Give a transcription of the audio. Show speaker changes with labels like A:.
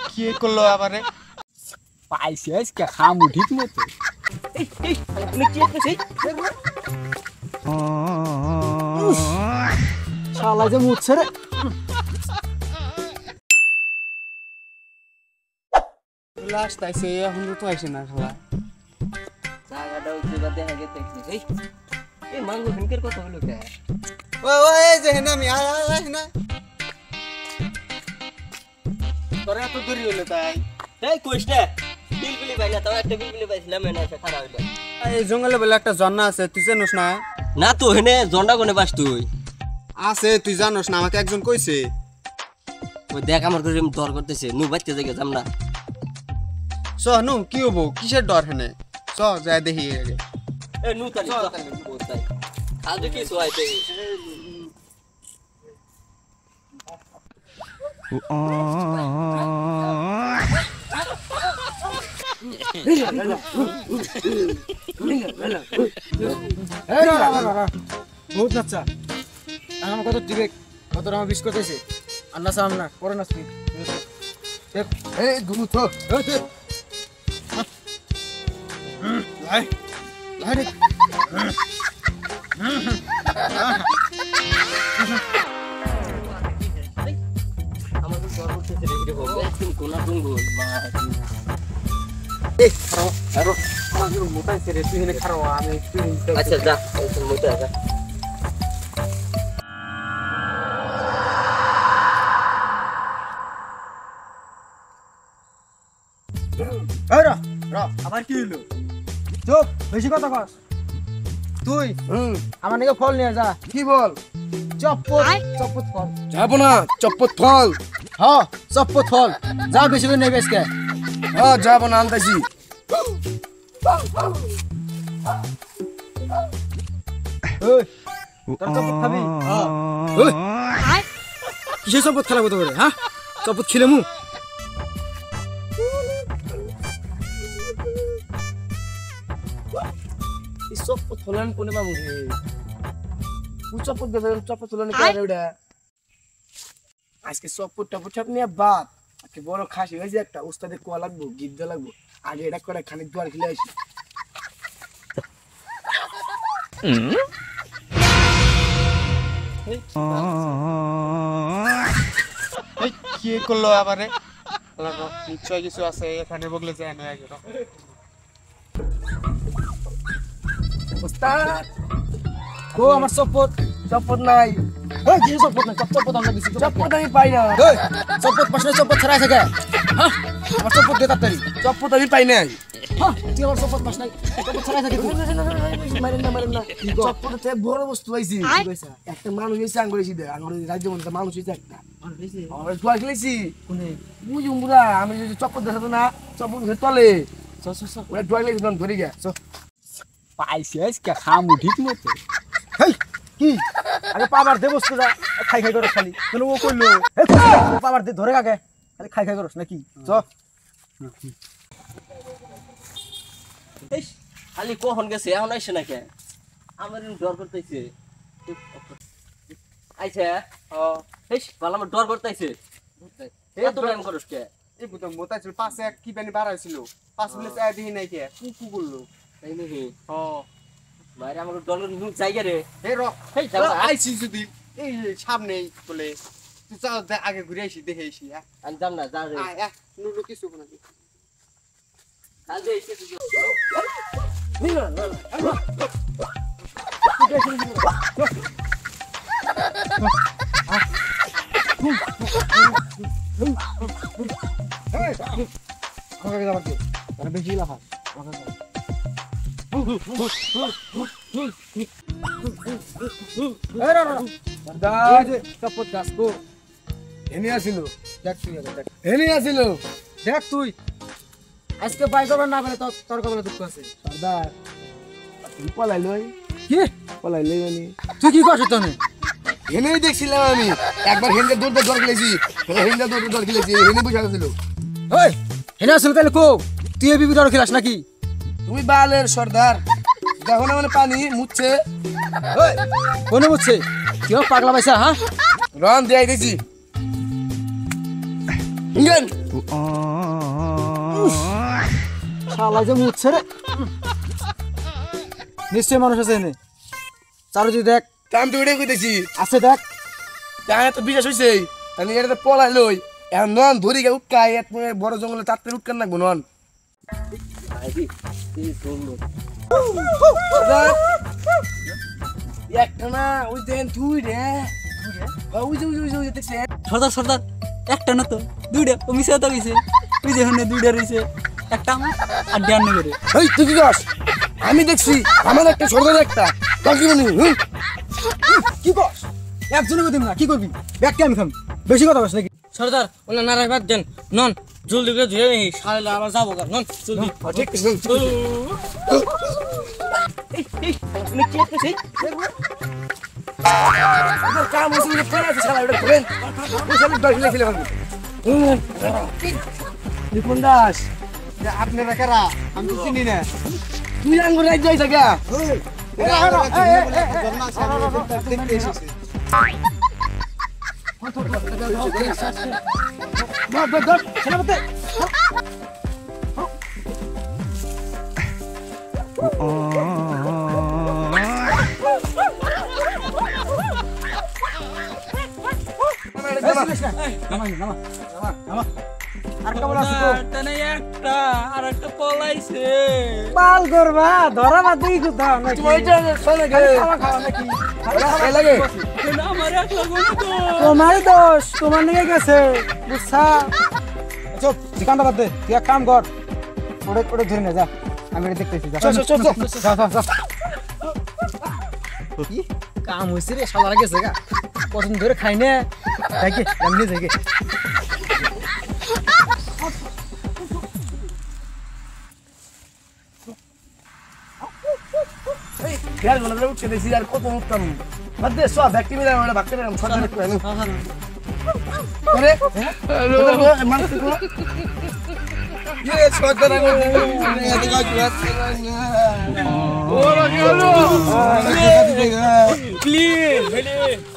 A: কি করলো আবারে
B: পাইছে আজকে খামু ঠিক মতো শালা যে মুছছে রে
A: লাস্ট আইছে এখন তো আইছে না শালা
C: জায়গাটা উঠে দেখা গেছে এই মাঙ্গো ফিনকের কথা হলো কে
A: ওই যে হেনা আমি আয় না তোরে এত দেরি হলো তাই
C: এই কইছটা বিলবিলি পাই না তাও একটা বিলবিলি পাইছিলাম এনে এসে খারাপ হইলো
A: এই জঙ্গলে বলে একটা ঝর্ণা আছে তুই জানোস না
C: না তো হেনে জন্ডা কোনে বাস তুই
A: আছে তুই জানোস না আমাকে একজন কইছে
C: ওই দেখ আমার করে ডর করতেছে নু বাইতে জায়গা যাম না
A: চ নু কি হবো কিসের ডর হেনে চ যাই দেখি আগে
C: এ নু তালি বলতাই আজ কি সোয়াইতে
B: বহুত নাচা আমার কত দিবে কত আমার বিশ করতেছে আন্না সামনা করে নাচ এই গুরু তো লাই লাই রে
C: আমার তো ডর করতেছে রে বলবে তুমি কোনা ডুঙ্গো মা
B: এই খারাপ আরো আমার মোটা ছেড়ে তুই এনে খারাপ আমি
C: আচ্ছা যা তুমি মোটা যা
B: এই রা আবার কি হলো চুপ বেশি কথা কস তুই আমার নাকি ফল নিয়ে যা কি বল চপ্পত ফল
A: যাবো না চপ্পত ফল
B: হ্যাঁ চপ্পত ফল যা বেশি করে নেবে আজকে
A: হ্যাঁ যাবো না আনতেছি
B: ওই তোর চপ্পত খাবি হ্যাঁ কিসের চপ্পত খেলা কত করে হ্যাঁ চপ্পত ছিলে মু
C: চপ্পত ফলান কোনে মামু রে
B: চপ্পত গেছে চপ্পত তুলে নিয়ে ওটা আজকে চপ্পত টপ্পত সব নিয়ে বাদ আজকে বড় খাসি হয়েছে একটা উস্তাদের কোয়া লাগবো গিদ্দ লাগবো আগে এটা করে খানিক দুয়ার খেলে আসি
A: কি করলো আবারে নিশ্চয় কিছু আছে এখানে বগলে যায় না আগে
B: উস্তাদ কো আমার চপ্পত নাই ওই যে চপ্পত নাই চপ্পত আমরা দিছি চপ্পত আমি পাই না ওই চপ্পত পাশে চপ্পত ছড়াই থাকে হ্যাঁ আমার চপ্পত দে তাড়াতাড়ি চপ্পত আমি পাই নাই হ্যাঁ তুই আমার চপ্পত পাশ নাই চপ্পত ছড়াই থাকে মারেন না চপ্পতে বড় বস্তু আইছি একটা মানুষ এসে আঙ্গুরেছি দে আঙ্গুরে রাজ্য মধ্যে মানুষ এসে একটা আমরা তুই খেলেছি কোনে বুঝি উমরা আমি যদি চপ্পত দেখাতো না চপ্পত তলে ওরা ড্রয়িং লেগে ধরে গে পাইছে আজকে খামু ঠিক মতো হেই কি আগে পাবার দে বস্তুটা খাই করে খালি কেন ও কইলো পাবার দে ধরে আগে খালি খাই করস নাকি চ
C: এই খালি কখন গেছে এখন আইছে না কে আমার ডর করতেছে আইছে এই ভালো আমার ডর করতেছে এত টাইম করস কে
A: এই বুঝতাম মোটা ছিল পাশে এক কি পানি বার হয়েছিল পাঁচ মিনিট চাই দেখি নাই কে কু করলো
C: তাই নাকি
A: ও
C: বাইরে আমার ডর জায়গা রে
A: এই র
C: এই যাও
A: আইছি যদি এই সামনেই বলে তুই যাও আগে ঘুরে আসি দেখে আসি
C: আমি যাম না যা রে
A: নুরু কিছু না
C: কাল যে এসে তুই
B: আমাকে যাবার দে মানে বেশি লাফা আমাকে চপ্পত গাছ কো এনে আসিল দেখ তুই এনে আসিল দেখ তুই আজকে বাই করবার না পেলে তোর কবলে দুঃখ আছে সর্দার তুই পলাইলই কি পলাইলই মানে তুই কি করছিস তনে এনেই দেখছিলাম আমি একবার হেন্ডে দৌড় খেলেছি হেন্ডে দৌড় খেলেছি হেনে বুঝা গেছিল ওই হেনে আসিল তাহলে কো তুই বিবি দৌড় খেলাস নাকি তুমি বালের সর্দার দেখো না মানে পানি মুছছে ওই কোনে মুছছে কেউ পাগলা পাইছা হ্যাঁ
D: রন দিয়ে দিছি ইঙ্গেন
B: শালা যে মুছছে রে নিশ্চয় মানুষ আছে এনে চারুজি দেখ
D: আমি তো ওটাই কইতেছি
B: আছে দেখ
D: তাহলে তো বিশ্বাস হয়েছে তাহলে এটা পলাই লই এখন নন ধরি গে উটকাই এত বড় জঙ্গলে তাতে উটকান নাকবো নন
C: আইডি এই সুন্দর
D: একটা না ওই দেন তুই রে ওই যে দেখছে
E: সর্দার একটা না তো দুইটা ও মিশে তো গেছে তুই যে হনে দুইটা রইছে একটা আমার আর ড্যান করে
D: এই তুই কি কস আমি দেখছি আমার একটা সর্দার একটা কাকি মনি
B: কি কস একজনে দিম না কি করবি ব্যাগ কে আমি খাম বেশি কথা বস নাকি
E: সর্দার ওনা নারায় বাদ দেন নন জলদি করে ধুয়ে নি সালে আবার যাবো গা নন জলদি
D: ঠিক কাম হয়েছে পড়ে আছে শালা ওটা ধরেন ওই শালা দশ লিখে ফেলবো নিপুণ দাস
A: আপনারা কারা আমি তো চিনি না
D: তুই আঙ্গুর রাজ্য যাই থাকা
A: দেখতে এসেছে
B: আর কেমন আছো তো
E: তানে একটা আর একটা পলাইছে
B: পাল করবা ধরা বাদ দিই কোথাও নাকি
D: তুই ওইটা শোনে গে
B: খাওয়া নাকি
D: এই লাগে
E: কেন আমার এক লাগবে তো
B: তোমার দোষ তোমার নিয়ে গেছে বুঝছা চুপ দোকানটা বাদ দে তুই এক কাম কর ওটা ধরে নে যা আমি এটা দেখতেছি যা যা কি কাম হইছে রে শালারা গেছে গা কতদিন ধরে খাই না দেখে এমনি দেখে
D: यार मतलब उठ के देखी यार को तो उत्तम मत दे सो व्यक्ति मिला वाला भक्ति में छोटा रख रहा हूं अरे हेलो मन को ये छोटा रंग ये देखो जुआत ओ लगे लो
E: প্লিজ